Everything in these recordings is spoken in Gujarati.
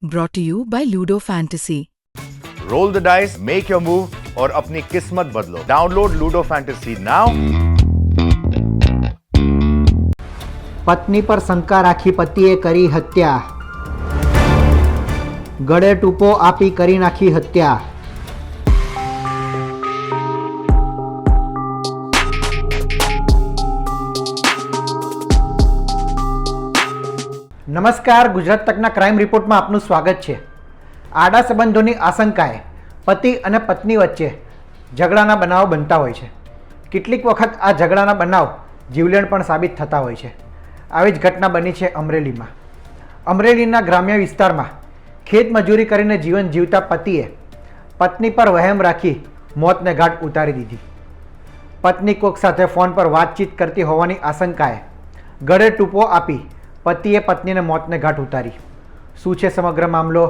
Brought to you by Ludo Fantasy. Roll the dice, make your move और अपनी किस्मत बदलो। Download Ludo Fantasy now. પત્ની પર શંકા રાખી પતિએ કરી હત્યા, ગળે ટૂંપો આપી કરી નાખી હત્યા। નમસ્કાર, ગુજરાત તકના ક્રાઇમ રિપોર્ટમાં આપનું સ્વાગત છે। આડા સંબંધોની આશંકાએ પતિ અને પત્ની વચ્ચે ઝઘડાના બનાવો બનતા હોય છે। કેટલીક વખત આ ઝઘડાના બનાવ જીવલેણ પણ સાબિત થતા હોય છે। આવી જ ઘટના બની છે અમરેલીમાં। અમરેલીના ગ્રામ્ય વિસ્તારમાં ખેત મજૂરી કરીને જીવન જીવતા પતિએ પત્ની પર વહેમ રાખી મોતને ઘાટ ઉતારી દીધી। પત્ની કોક સાથે ફોન પર વાતચીત કરતી હોવાની આશંકાએ ગળે ટૂંપો આપી પતિએ પત્નીને મોતને ઘાટ ઉતારી। શું છે સમગ્ર મામલો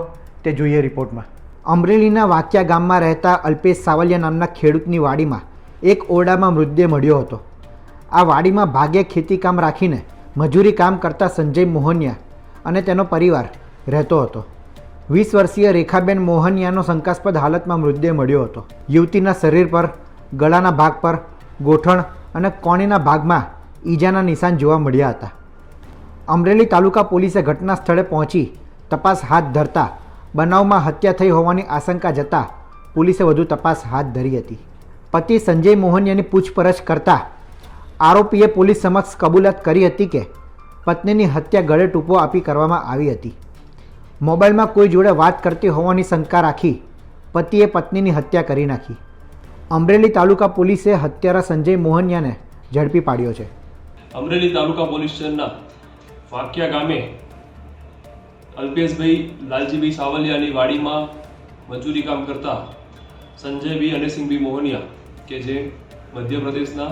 તે જોઈએ રિપોર્ટમાં। અમરેલીના વાકિયા ગામમાં રહેતા અલ્પેશ સાવલિયા નામના ખેડૂતની વાડીમાં એક ઓરડામાં મૃતદેહ મળ્યો હતો। આ વાડીમાં ભાગ્યે ખેતીકામ રાખીને મજૂરી કામ કરતા સંજય મોહનિયા અને તેનો પરિવાર રહેતો હતો। 20 વર્ષીય રેખાબેન મોહનિયાનો શંકાસ્પદ હાલતમાં મૃતદેહ મળ્યો હતો। યુવતીના શરીર પર, ગળાના ભાગ પર, ગોઠણ અને કોણીના ભાગમાં ઈજાના નિશાન જોવા મળ્યા હતા। અમરેલી તાલુકા પોલીસે ઘટના સ્થળે પહોંચી તપાસ હાથ ધરતા બનાવમાં હત્યા થઈ હોવાની આશંકા જતાં પોલીસે વધુ તપાસ હાથ ધરી હતી। પતિ સંજય મોહનિયાની પૂછપરછ કરતા આરોપીએ પોલીસ સમક્ષ કબૂલાત કરી હતી કે પત્નીની હત્યા ગળે ટૂંપો આપી કરવામાં આવી હતી। મોબાઈલમાં કોઈ જોડે વાત કરતી હોવાની શંકા રાખી પતિએ પત્નીની હત્યા કરી નાખી। અમરેલી તાલુકા પોલીસે હત્યારા સંજય મોહનિયાને ઝડપી પાડ્યો છે। અમરેલી તાલુકા પોલીસ સ્ટેશનના વાકિયા ગામે અલ્પેશભાઈ લાલજીભાઈ સાવલિયાની વાડીમાં મજૂરી કામ કરતા સંજયભાઈ અનેસિંહભાઈ મોહનિયા કે જે મધ્યપ્રદેશના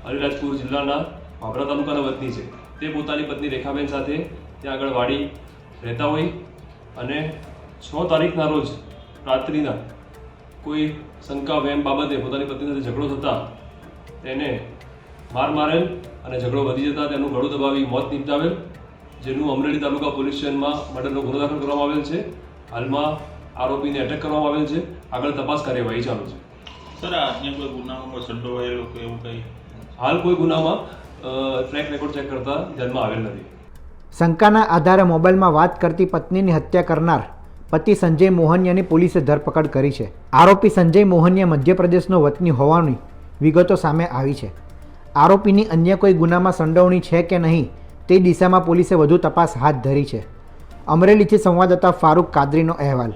અલીરાજપુર જિલ્લાના બાબરા તાલુકાના વતની છે, તે પોતાની પત્ની રેખાબેન સાથે ત્યાં આગળ વાડી રહેતા હોય અને 6 તારીખના રોજ રાત્રિના કોઈ શંકા વહેમ બાબતે પોતાની પત્ની સાથે ઝઘડો થતાં તેને માર મારેલ અને ઝઘડો વધી જતાં તેનું ગળું દબાવી મોત નિપજાવેલ, જેનું અમરેલી તાલુકા પોલીસ સ્ટેશનમાં મર્ડરનો ગુનો દાખલ કરવામાં આવેલ છે। હાલમાં આરોપીને અટક કરવામાં આવેલ છે। આગળ તપાસ કાર્યવાહી ચાલુ છે। સર, આજને કોઈ ગુનામાં સંડોવાયેલો કે એવું કંઈ હાલ કોઈ ગુનામાં ટ્રેક રેકોર્ડ ચેક કરતા ધ્યાનમાં આવેલ નથી। શંકાના આધારે મોબાઈલમાં વાત કરતી પત્નીની હત્યા કરનાર પતિ સંજય મોહનિયાની પોલીસે ધરપકડ કરી છે। આરોપી સંજય મોહનિયા મધ્યપ્રદેશનો વતની હોવાની વિગતો સામે આવી છે। આરોપીની અન્ય કોઈ ગુનામાં સંડોવણી છે કે નહીં તે દિશામાં પોલીસે વધુ તપાસ હાથ ધરી છે। અમરેલીથી સંવાદદાતા ફારૂક કાદરીનો અહેવાલ।